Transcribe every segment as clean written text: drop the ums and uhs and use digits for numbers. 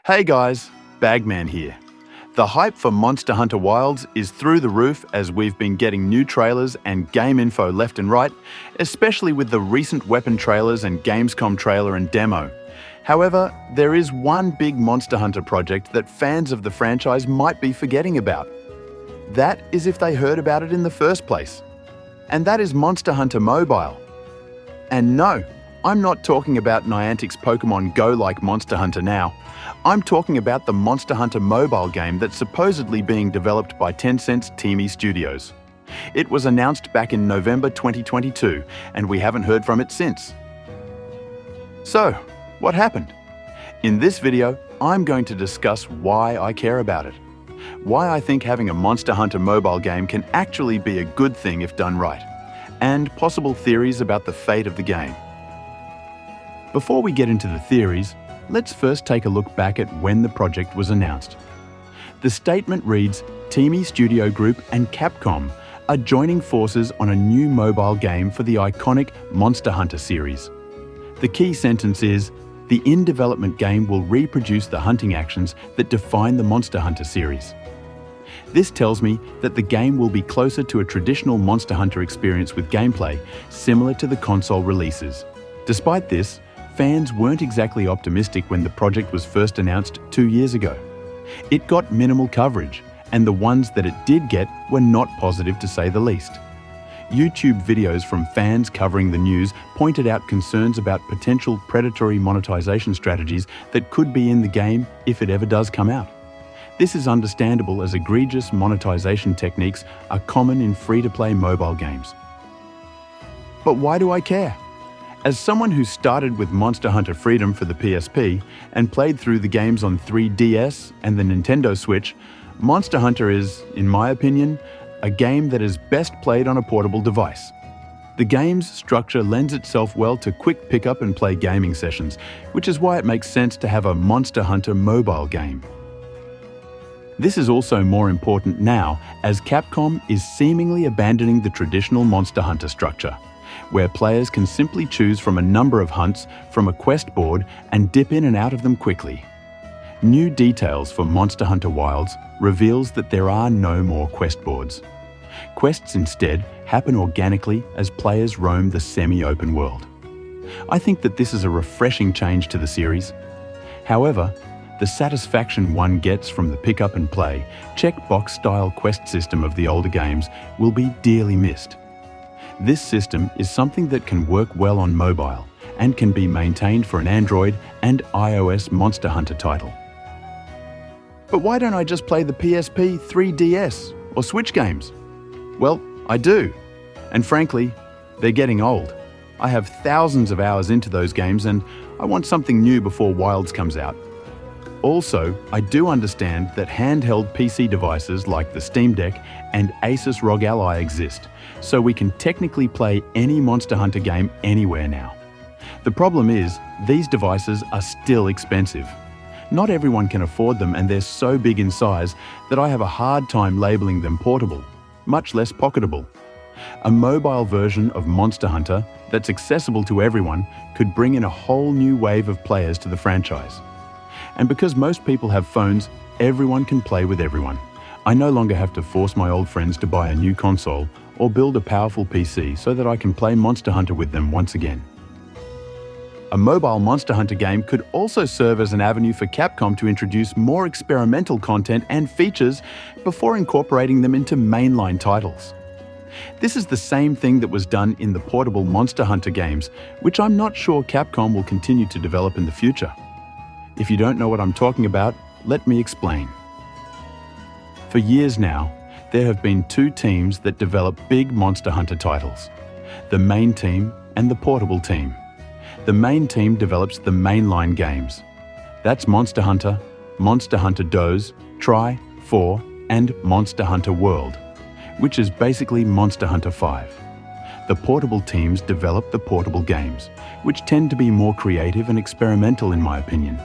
Hey guys, Bagman here. The hype for Monster Hunter Wilds is through the roof as we've been getting new trailers and game info left and right, especially with the recent weapon trailers and Gamescom trailer and demo. However, there is one big Monster Hunter project that fans of the franchise might be forgetting about. That is if they heard about it in the first place. And that is Monster Hunter Mobile. And no, I'm not talking about Niantic's Pokemon Go like Monster Hunter now. I'm talking about the Monster Hunter mobile game that's supposedly being developed by Tencent's Timi Studios. It was announced back in November 2022, and we haven't heard from it since. So, what happened? In this video, I'm going to discuss why I care about it. Why I think having a Monster Hunter mobile game can actually be a good thing if done right, and possible theories about the fate of the game. Before we get into the theories, let's first take a look back at when the project was announced. The statement reads, Timi Studio Group and Capcom are joining forces on a new mobile game for the iconic Monster Hunter series. The key sentence is, the in-development game will reproduce the hunting actions that define the Monster Hunter series. This tells me that the game will be closer to a traditional Monster Hunter experience with gameplay similar to the console releases. Despite this, fans weren't exactly optimistic when the project was first announced 2 years ago. It got minimal coverage, and the ones that it did get were not positive to say the least. YouTube videos from fans covering the news pointed out concerns about potential predatory monetization strategies that could be in the game if it ever does come out. This is understandable as egregious monetization techniques are common in free-to-play mobile games. But why do I care? As someone who started with Monster Hunter Freedom for the PSP and played through the games on 3DS and the Nintendo Switch, Monster Hunter is, in my opinion, a game that is best played on a portable device. The game's structure lends itself well to quick pick-up and play gaming sessions, which is why it makes sense to have a Monster Hunter mobile game. This is also more important now as Capcom is seemingly abandoning the traditional Monster Hunter structure, where players can simply choose from a number of hunts from a quest board and dip in and out of them quickly. New details for Monster Hunter Wilds reveals that there are no more quest boards. Quests instead happen organically as players roam the semi-open world. I think that this is a refreshing change to the series. However, the satisfaction one gets from the pick up and play, checkbox style quest system of the older games will be dearly missed. This system is something that can work well on mobile and can be maintained for an Android and iOS Monster Hunter title. But why don't I just play the PSP, 3DS or Switch games? Well, I do. And frankly, they're getting old. I have thousands of hours into those games and I want something new before Wilds comes out. Also, I do understand that handheld PC devices like the Steam Deck and Asus ROG Ally exist, so we can technically play any Monster Hunter game anywhere now. The problem is, these devices are still expensive. Not everyone can afford them and they're so big in size that I have a hard time labeling them portable, much less pocketable. A mobile version of Monster Hunter that's accessible to everyone could bring in a whole new wave of players to the franchise. And because most people have phones, everyone can play with everyone. I no longer have to force my old friends to buy a new console or build a powerful PC so that I can play Monster Hunter with them once again. A mobile Monster Hunter game could also serve as an avenue for Capcom to introduce more experimental content and features before incorporating them into mainline titles. This is the same thing that was done in the portable Monster Hunter games, which I'm not sure Capcom will continue to develop in the future. If you don't know what I'm talking about, let me explain. For years now, there have been two teams that develop big Monster Hunter titles, the main team and the portable team. The main team develops the mainline games. That's Monster Hunter DOS, Tri, 4, and Monster Hunter World, which is basically Monster Hunter 5. The portable teams develop the portable games, which tend to be more creative and experimental in my opinion.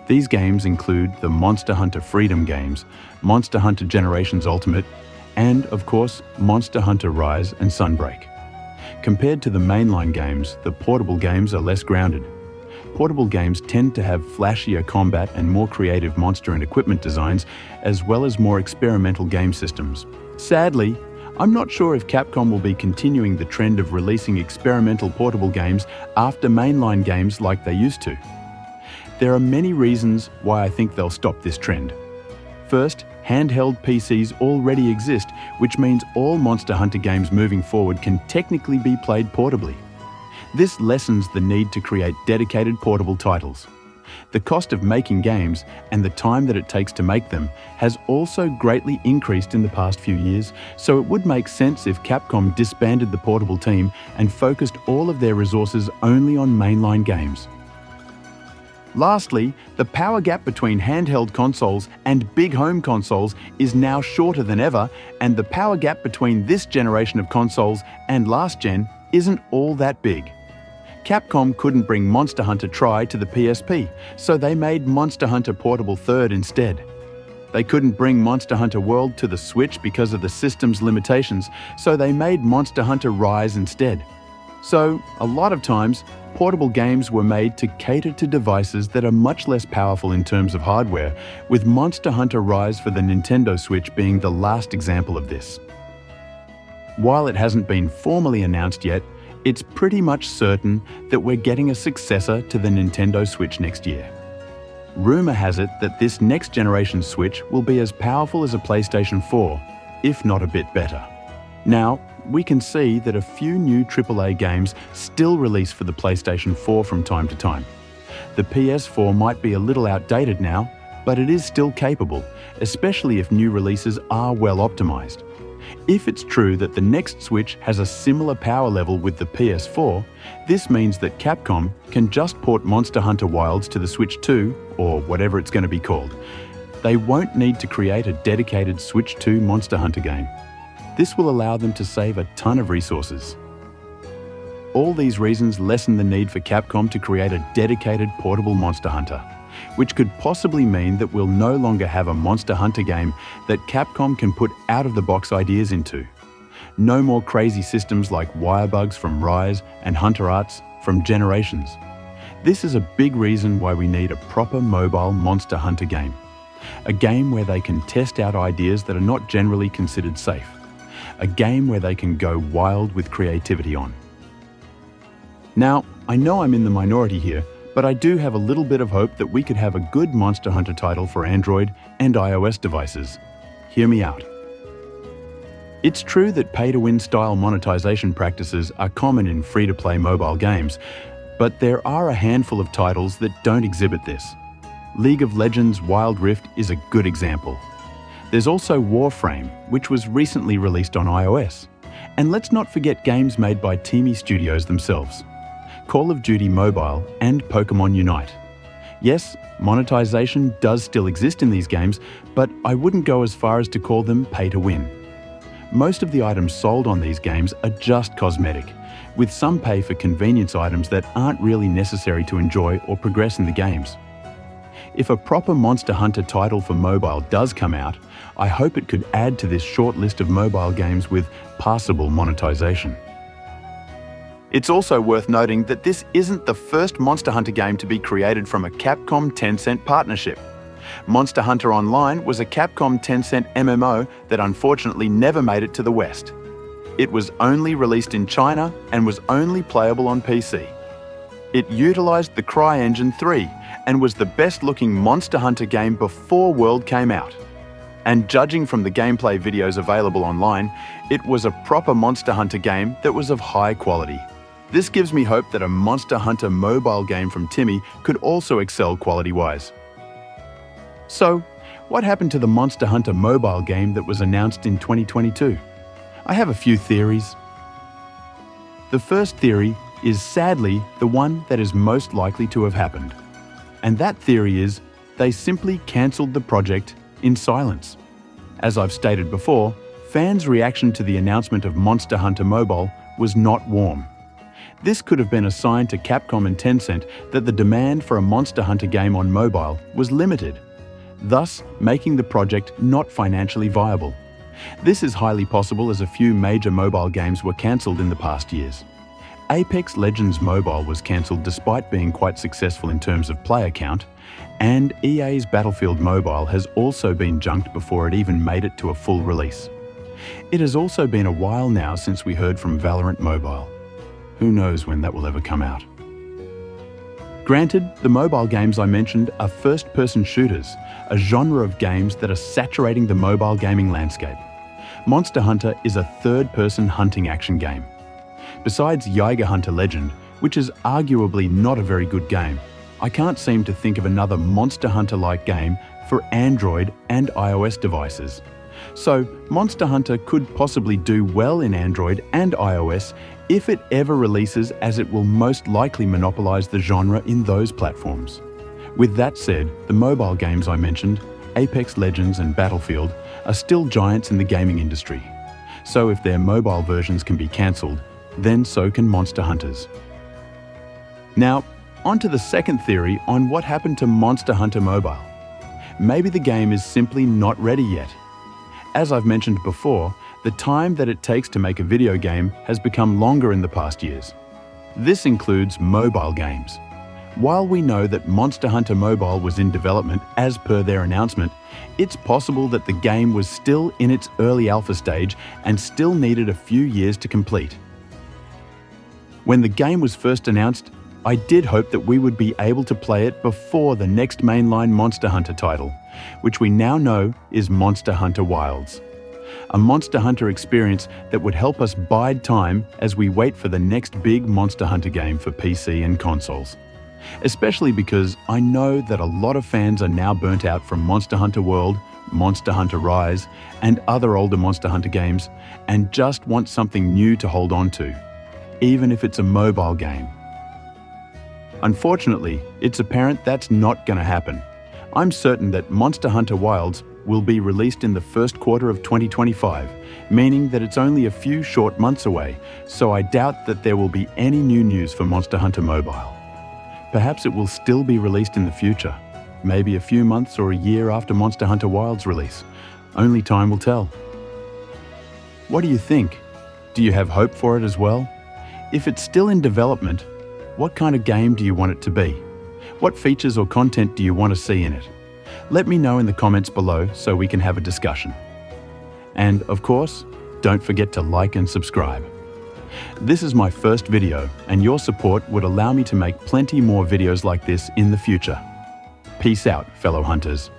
These games include the Monster Hunter Freedom games, Monster Hunter Generations Ultimate, and, of course, Monster Hunter Rise and Sunbreak. Compared to the mainline games, the portable games are less grounded. portable games tend to have flashier combat and more creative monster and equipment designs, as well as more experimental game systems. Sadly, I'm not sure if Capcom will be continuing the trend of releasing experimental portable games after mainline games like they used to. There are many reasons why I think they'll stop this trend. First, handheld PCs already exist, which means all Monster Hunter games moving forward can technically be played portably. This lessens the need to create dedicated portable titles. The cost of making games and the time that it takes to make them has also greatly increased in the past few years, so it would make sense if Capcom disbanded the portable team and focused all of their resources only on mainline games. Lastly, the power gap between handheld consoles and big home consoles is now shorter than ever, and the power gap between this generation of consoles and last gen isn't all that big. Capcom couldn't bring Monster Hunter Tri to the PSP, so they made Monster Hunter Portable 3rd instead. They couldn't bring Monster Hunter World to the Switch because of the system's limitations, so they made Monster Hunter Rise instead. So, a lot of times, portable games were made to cater to devices that are much less powerful in terms of hardware, with Monster Hunter Rise for the Nintendo Switch being the last example of this. While it hasn't been formally announced yet, it's pretty much certain that we're getting a successor to the Nintendo Switch next year. Rumor has it that this next generation Switch will be as powerful as a PlayStation 4, if not a bit better. Now, we can see that a few new AAA games still release for the PlayStation 4 from time to time. The PS4 might be a little outdated now, but it is still capable, especially if new releases are well optimized. If it's true that the next Switch has a similar power level with the PS4, this means that Capcom can just port Monster Hunter Wilds to the Switch 2, or whatever it's going to be called. They won't need to create a dedicated Switch 2 Monster Hunter game. This will allow them to save a ton of resources. All these reasons lessen the need for Capcom to create a dedicated portable Monster Hunter, which could possibly mean that we'll no longer have a Monster Hunter game that Capcom can put out-of-the-box ideas into. No more crazy systems like Wirebugs from Rise and Hunter Arts from Generations. This is a big reason why we need a proper mobile Monster Hunter game. A game where they can test out ideas that are not generally considered safe. A game where they can go wild with creativity on. Now, I know I'm in the minority here, but I do have a little bit of hope that we could have a good Monster Hunter title for Android and iOS devices. Hear me out. It's true that pay-to-win style monetization practices are common in free-to-play mobile games, but there are a handful of titles that don't exhibit this. League of Legends Wild Rift is a good example. There's also Warframe, which was recently released on iOS. And let's not forget games made by Timi Studios themselves. Call of Duty Mobile and Pokemon Unite. Yes, monetization does still exist in these games, but I wouldn't go as far as to call them pay-to-win. Most of the items sold on these games are just cosmetic, with some pay for convenience items that aren't really necessary to enjoy or progress in the games. If a proper Monster Hunter title for mobile does come out, I hope it could add to this short list of mobile games with passable monetization. It's also worth noting that this isn't the first Monster Hunter game to be created from a Capcom-Tencent partnership. Monster Hunter Online was a Capcom-Tencent MMO that unfortunately never made it to the West. It was only released in China and was only playable on PC. It utilized the CryEngine 3 and was the best-looking Monster Hunter game before World came out. And judging from the gameplay videos available online, it was a proper Monster Hunter game that was of high quality. This gives me hope that a Monster Hunter mobile game from Timi could also excel quality-wise. So, what happened to the Monster Hunter mobile game that was announced in 2022? I have a few theories. The first theory is sadly the one that is most likely to have happened. And that theory is, they simply cancelled the project in silence. As I've stated before, fans' reaction to the announcement of Monster Hunter Mobile was not warm. This could have been a sign to Capcom and Tencent that the demand for a Monster Hunter game on mobile was limited, thus making the project not financially viable. This is highly possible as a few major mobile games were cancelled in the past years. Apex Legends Mobile was cancelled despite being quite successful in terms of player count, and EA's Battlefield Mobile has also been junked before it even made it to a full release. It has also been a while now since we heard from Valorant Mobile. Who knows when that will ever come out? Granted, the mobile games I mentioned are first-person shooters, a genre of games that are saturating the mobile gaming landscape. Monster Hunter is a third-person hunting action game. Besides Yiga Hunter Legend, which is arguably not a very good game, I can't seem to think of another Monster Hunter-like game for Android and iOS devices. So, Monster Hunter could possibly do well in Android and iOS if it ever releases, as it will most likely monopolize the genre in those platforms. With that said, the mobile games I mentioned, Apex Legends and Battlefield, are still giants in the gaming industry. So if their mobile versions can be cancelled, then so can Monster Hunters. Now, on to the second theory on what happened to Monster Hunter Mobile. Maybe the game is simply not ready yet. As I've mentioned before, the time that it takes to make a video game has become longer in the past years. This includes mobile games. While we know that Monster Hunter Mobile was in development as per their announcement, it's possible that the game was still in its early alpha stage and still needed a few years to complete. When the game was first announced, I did hope that we would be able to play it before the next mainline Monster Hunter title, which we now know is Monster Hunter Wilds. A Monster Hunter experience that would help us bide time as we wait for the next big Monster Hunter game for PC and consoles. Especially because I know that a lot of fans are now burnt out from Monster Hunter World, Monster Hunter Rise, and other older Monster Hunter games, and just want something new to hold on to, even if it's a mobile game. Unfortunately, it's apparent that's not going to happen. I'm certain that Monster Hunter Wilds will be released in the first quarter of 2025, meaning that it's only a few short months away, so I doubt that there will be any new news for Monster Hunter Mobile. Perhaps it will still be released in the future, maybe a few months or a year after Monster Hunter Wilds release. Only time will tell. What do you think? Do you have hope for it as well? If it's still in development, what kind of game do you want it to be? What features or content do you want to see in it? Let me know in the comments below so we can have a discussion. And of course, don't forget to like and subscribe. This is my first video, and your support would allow me to make plenty more videos like this in the future. Peace out, fellow hunters.